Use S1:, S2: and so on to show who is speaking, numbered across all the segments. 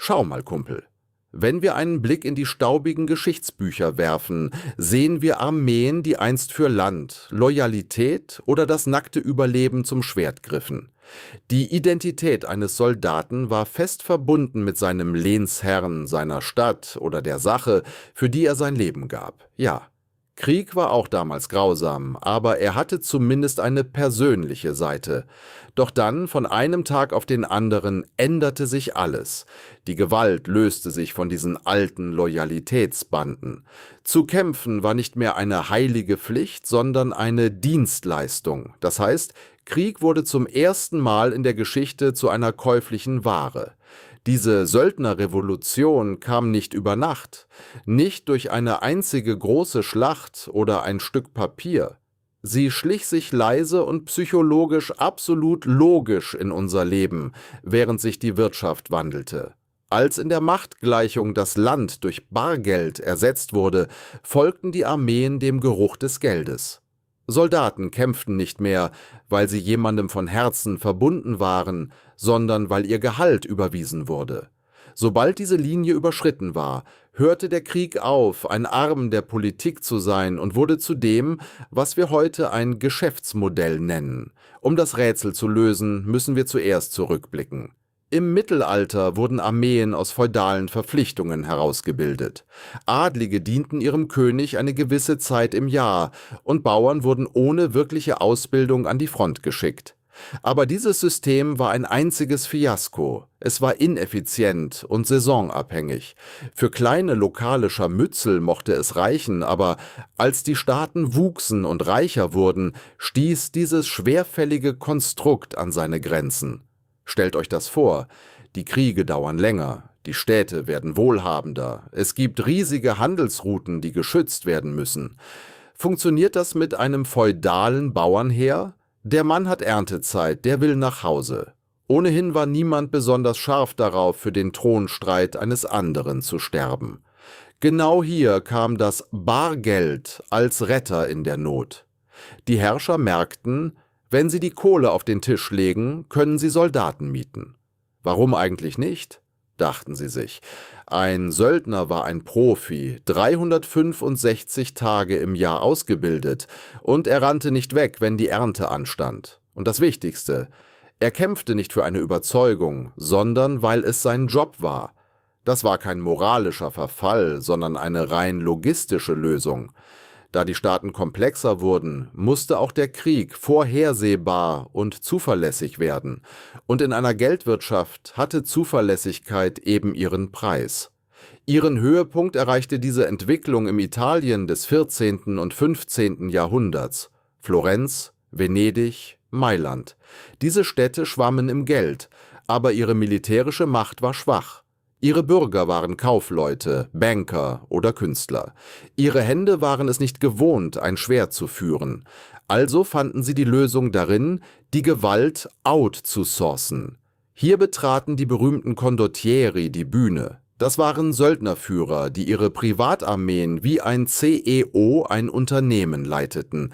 S1: Schau mal, Kumpel. Wenn wir einen Blick in die staubigen Geschichtsbücher werfen, sehen wir Armeen, die einst für Land, Loyalität oder das nackte Überleben zum Schwert griffen. Die Identität eines Soldaten war fest verbunden mit seinem Lehnsherrn, seiner Stadt oder der Sache, für die er sein Leben gab. Ja, Krieg war auch damals grausam, aber er hatte zumindest eine persönliche Seite. Doch dann, von einem Tag auf den anderen, änderte sich alles. Die Gewalt löste sich von diesen alten Loyalitätsbanden. Zu kämpfen war nicht mehr eine heilige Pflicht, sondern eine Dienstleistung. Das heißt, Krieg wurde zum ersten Mal in der Geschichte zu einer käuflichen Ware. Diese Söldnerrevolution kam nicht über Nacht, nicht durch eine einzige große Schlacht oder ein Stück Papier. Sie schlich sich leise und psychologisch absolut logisch in unser Leben, während sich die Wirtschaft wandelte. Als in der Machtgleichung das Land durch Bargeld ersetzt wurde, folgten die Armeen dem Geruch des Geldes. Soldaten kämpften nicht mehr, weil sie jemandem von Herzen verbunden waren, sondern weil ihr Gehalt überwiesen wurde. Sobald diese Linie überschritten war, hörte der Krieg auf, ein Arm der Politik zu sein und wurde zu dem, was wir heute ein Geschäftsmodell nennen. Um das Rätsel zu lösen, müssen wir zuerst zurückblicken. Im Mittelalter wurden Armeen aus feudalen Verpflichtungen herausgebildet. Adlige dienten ihrem König eine gewisse Zeit im Jahr und Bauern wurden ohne wirkliche Ausbildung an die Front geschickt. Aber dieses System war ein einziges Fiasko. Es war ineffizient und saisonabhängig. Für kleine lokale Scharmützel mochte es reichen, aber als die Staaten wuchsen und reicher wurden, stieß dieses schwerfällige Konstrukt an seine Grenzen. Stellt euch das vor, die Kriege dauern länger, die Städte werden wohlhabender, es gibt riesige Handelsrouten, die geschützt werden müssen. Funktioniert das mit einem feudalen Bauernheer? Der Mann hat Erntezeit, der will nach Hause. Ohnehin war niemand besonders scharf darauf, für den Thronstreit eines anderen zu sterben. Genau hier kam das Bargeld als Retter in der Not. Die Herrscher merkten, wenn sie die Kohle auf den Tisch legen, können sie Soldaten mieten. Warum eigentlich nicht? Dachten sie sich. Ein Söldner war ein Profi, 365 Tage im Jahr ausgebildet, und er rannte nicht weg, wenn die Ernte anstand. Und das Wichtigste, er kämpfte nicht für eine Überzeugung, sondern weil es sein Job war. Das war kein moralischer Verfall, sondern eine rein logistische Lösung. Da die Staaten komplexer wurden, musste auch der Krieg vorhersehbar und zuverlässig werden. Und in einer Geldwirtschaft hatte Zuverlässigkeit eben ihren Preis. Ihren Höhepunkt erreichte diese Entwicklung im Italien des 14. und 15. Jahrhunderts. Florenz, Venedig, Mailand. Diese Städte schwammen im Geld, aber ihre militärische Macht war schwach. Ihre Bürger waren Kaufleute, Banker oder Künstler. Ihre Hände waren es nicht gewohnt, ein Schwert zu führen. Also fanden sie die Lösung darin, die Gewalt outzusourcen. Hier betraten die berühmten Condottieri die Bühne. Das waren Söldnerführer, die ihre Privatarmeen wie ein CEO ein Unternehmen leiteten.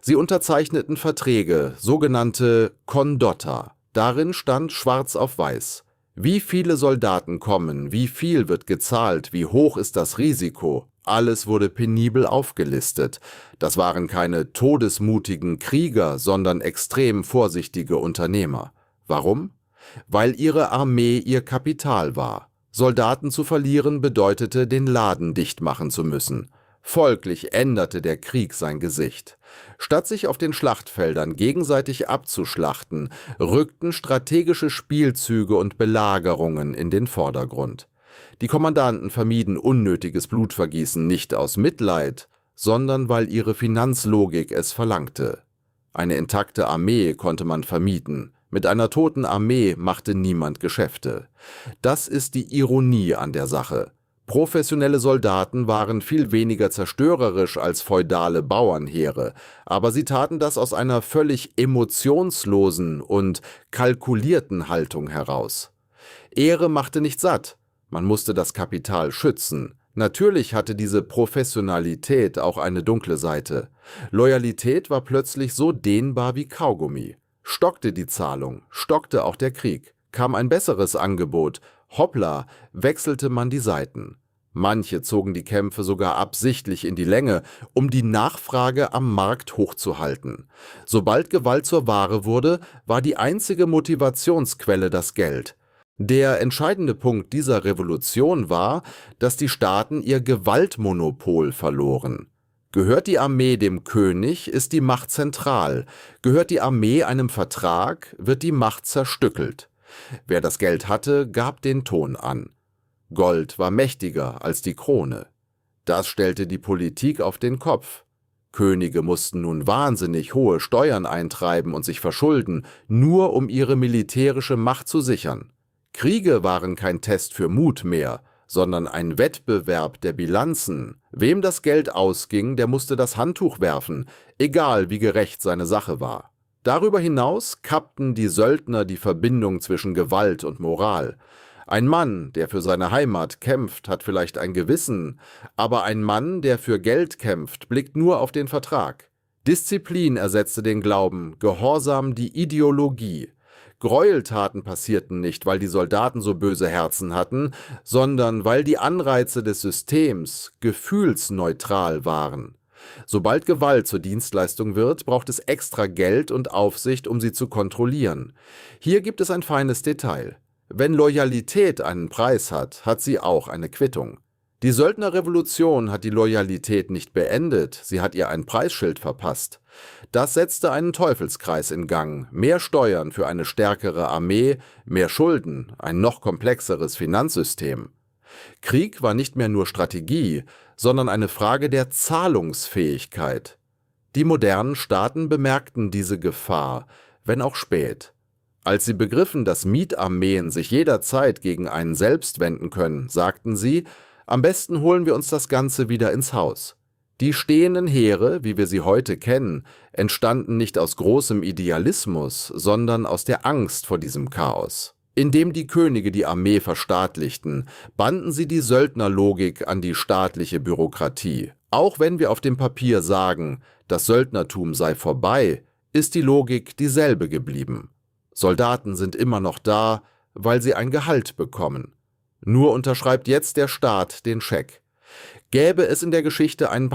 S1: Sie unterzeichneten Verträge, sogenannte Condotta. Darin stand schwarz auf weiß: Wie viele Soldaten kommen, wie viel wird gezahlt, wie hoch ist das Risiko? Alles wurde penibel aufgelistet. Das waren keine todesmutigen Krieger, sondern extrem vorsichtige Unternehmer. Warum? Weil ihre Armee ihr Kapital war. Soldaten zu verlieren bedeutete, den Laden dicht machen zu müssen. Folglich änderte der Krieg sein Gesicht. Statt sich auf den Schlachtfeldern gegenseitig abzuschlachten, rückten strategische Spielzüge und Belagerungen in den Vordergrund. Die Kommandanten vermieden unnötiges Blutvergießen nicht aus Mitleid, sondern weil ihre Finanzlogik es verlangte. Eine intakte Armee konnte man vermieten. Mit einer toten Armee machte niemand Geschäfte. Das ist die Ironie an der Sache. Professionelle Soldaten waren viel weniger zerstörerisch als feudale Bauernheere, aber sie taten das aus einer völlig emotionslosen und kalkulierten Haltung heraus. Ehre machte nicht satt, man musste das Kapital schützen. Natürlich hatte diese Professionalität auch eine dunkle Seite. Loyalität war plötzlich so dehnbar wie Kaugummi. Stockte die Zahlung, stockte auch der Krieg. Kam ein besseres Angebot, Hoppla, wechselte man die Seiten. Manche zogen die Kämpfe sogar absichtlich in die Länge, um die Nachfrage am Markt hochzuhalten. Sobald Gewalt zur Ware wurde, war die einzige Motivationsquelle das Geld. Der entscheidende Punkt dieser Revolution war, dass die Staaten ihr Gewaltmonopol verloren. Gehört die Armee dem König, ist die Macht zentral. Gehört die Armee einem Vertrag, wird die Macht zerstückelt. Wer das Geld hatte, gab den Ton an. Gold war mächtiger als die Krone. Das stellte die Politik auf den Kopf. Könige mussten nun wahnsinnig hohe Steuern eintreiben und sich verschulden, nur um ihre militärische Macht zu sichern. Kriege waren kein Test für Mut mehr, sondern ein Wettbewerb der Bilanzen. Wem das Geld ausging, der musste das Handtuch werfen, egal wie gerecht seine Sache war. Darüber hinaus kappten die Söldner die Verbindung zwischen Gewalt und Moral. Ein Mann, der für seine Heimat kämpft, hat vielleicht ein Gewissen, aber ein Mann, der für Geld kämpft, blickt nur auf den Vertrag. Disziplin ersetzte den Glauben, Gehorsam die Ideologie. Gräueltaten passierten nicht, weil die Soldaten so böse Herzen hatten, sondern weil die Anreize des Systems gefühlsneutral waren. Sobald Gewalt zur Dienstleistung wird, braucht es extra Geld und Aufsicht, um sie zu kontrollieren. Hier gibt es ein feines Detail. Wenn Loyalität einen Preis hat, hat sie auch eine Quittung. Die Söldnerrevolution hat die Loyalität nicht beendet, sie hat ihr ein Preisschild verpasst. Das setzte einen Teufelskreis in Gang, mehr Steuern für eine stärkere Armee, mehr Schulden, ein noch komplexeres Finanzsystem. Krieg war nicht mehr nur Strategie, sondern eine Frage der Zahlungsfähigkeit. Die modernen Staaten bemerkten diese Gefahr, wenn auch spät. Als sie begriffen, dass Mietarmeen sich jederzeit gegen einen selbst wenden können, sagten sie, am besten holen wir uns das Ganze wieder ins Haus. Die stehenden Heere, wie wir sie heute kennen, entstanden nicht aus großem Idealismus, sondern aus der Angst vor diesem Chaos. Indem die Könige die Armee verstaatlichten, banden sie die Söldnerlogik an die staatliche Bürokratie. Auch wenn wir auf dem Papier sagen, das Söldnertum sei vorbei, ist die Logik dieselbe geblieben. Soldaten sind immer noch da, weil sie ein Gehalt bekommen. Nur unterschreibt jetzt der Staat den Scheck. Gäbe es in der Geschichte einen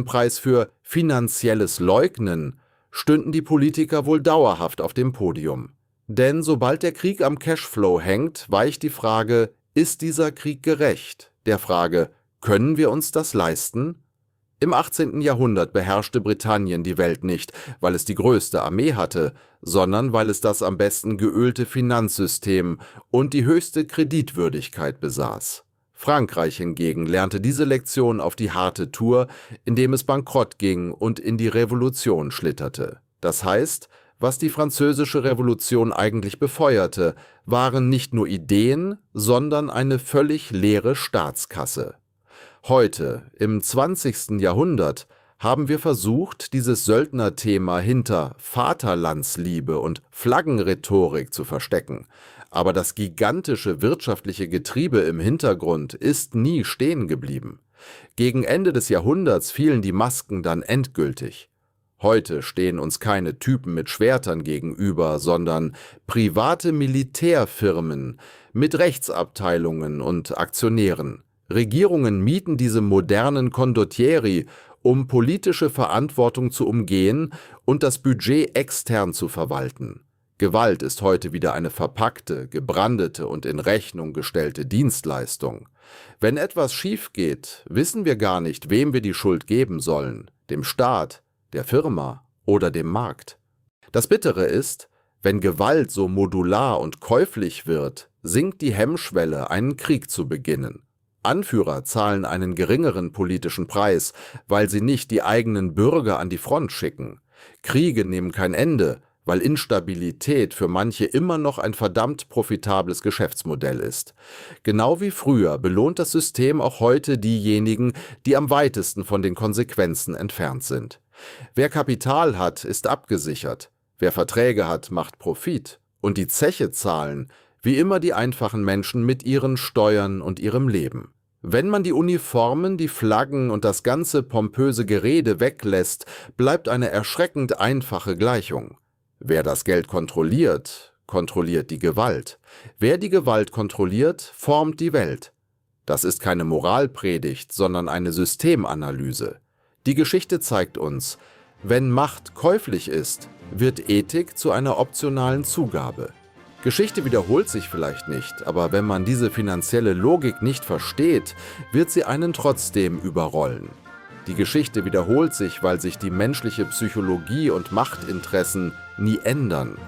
S1: Preis für finanzielles Leugnen, stünden die Politiker wohl dauerhaft auf dem Podium. Denn sobald der Krieg am Cashflow hängt, weicht die Frage, ist dieser Krieg gerecht? Der Frage, können wir uns das leisten? Im 18. Jahrhundert beherrschte Britannien die Welt nicht, weil es die größte Armee hatte, sondern weil es das am besten geölte Finanzsystem und die höchste Kreditwürdigkeit besaß. Frankreich hingegen lernte diese Lektion auf die harte Tour, indem es bankrott ging und in die Revolution schlitterte. Das heißt, was die Französische Revolution eigentlich befeuerte, waren nicht nur Ideen, sondern eine völlig leere Staatskasse. Heute, im 20. Jahrhundert, haben wir versucht, dieses Söldnerthema hinter Vaterlandsliebe und Flaggenrhetorik zu verstecken. Aber das gigantische wirtschaftliche Getriebe im Hintergrund ist nie stehen geblieben. Gegen Ende des Jahrhunderts fielen die Masken dann endgültig. Heute stehen uns keine Typen mit Schwertern gegenüber, sondern private Militärfirmen mit Rechtsabteilungen und Aktionären. Regierungen mieten diese modernen Condottieri, um politische Verantwortung zu umgehen und das Budget extern zu verwalten. Gewalt ist heute wieder eine verpackte, gebrandete und in Rechnung gestellte Dienstleistung. Wenn etwas schief geht, wissen wir gar nicht, wem wir die Schuld geben sollen, dem Staat, der Firma oder dem Markt. Das Bittere ist, wenn Gewalt so modular und käuflich wird, sinkt die Hemmschwelle, einen Krieg zu beginnen. Anführer zahlen einen geringeren politischen Preis, weil sie nicht die eigenen Bürger an die Front schicken. Kriege nehmen kein Ende, weil Instabilität für manche immer noch ein verdammt profitables Geschäftsmodell ist. Genau wie früher belohnt das System auch heute diejenigen, die am weitesten von den Konsequenzen entfernt sind. Wer Kapital hat, ist abgesichert. Wer Verträge hat, macht Profit. Und die Zeche zahlen, wie immer, die einfachen Menschen mit ihren Steuern und ihrem Leben. Wenn man die Uniformen, die Flaggen und das ganze pompöse Gerede weglässt, bleibt eine erschreckend einfache Gleichung. Wer das Geld kontrolliert, kontrolliert die Gewalt. Wer die Gewalt kontrolliert, formt die Welt. Das ist keine Moralpredigt, sondern eine Systemanalyse. Die Geschichte zeigt uns, wenn Macht käuflich ist, wird Ethik zu einer optionalen Zugabe. Geschichte wiederholt sich vielleicht nicht, aber wenn man diese finanzielle Logik nicht versteht, wird sie einen trotzdem überrollen. Die Geschichte wiederholt sich, weil sich die menschliche Psychologie und Machtinteressen nie ändern.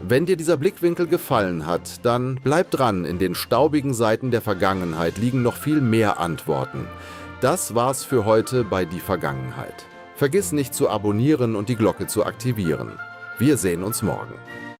S1: Wenn dir dieser Blickwinkel gefallen hat, dann bleib dran, in den staubigen Seiten der Vergangenheit liegen noch viel mehr Antworten. Das war's für heute bei Die Vergangenheit. Vergiss nicht zu abonnieren und die Glocke zu aktivieren. Wir sehen uns morgen.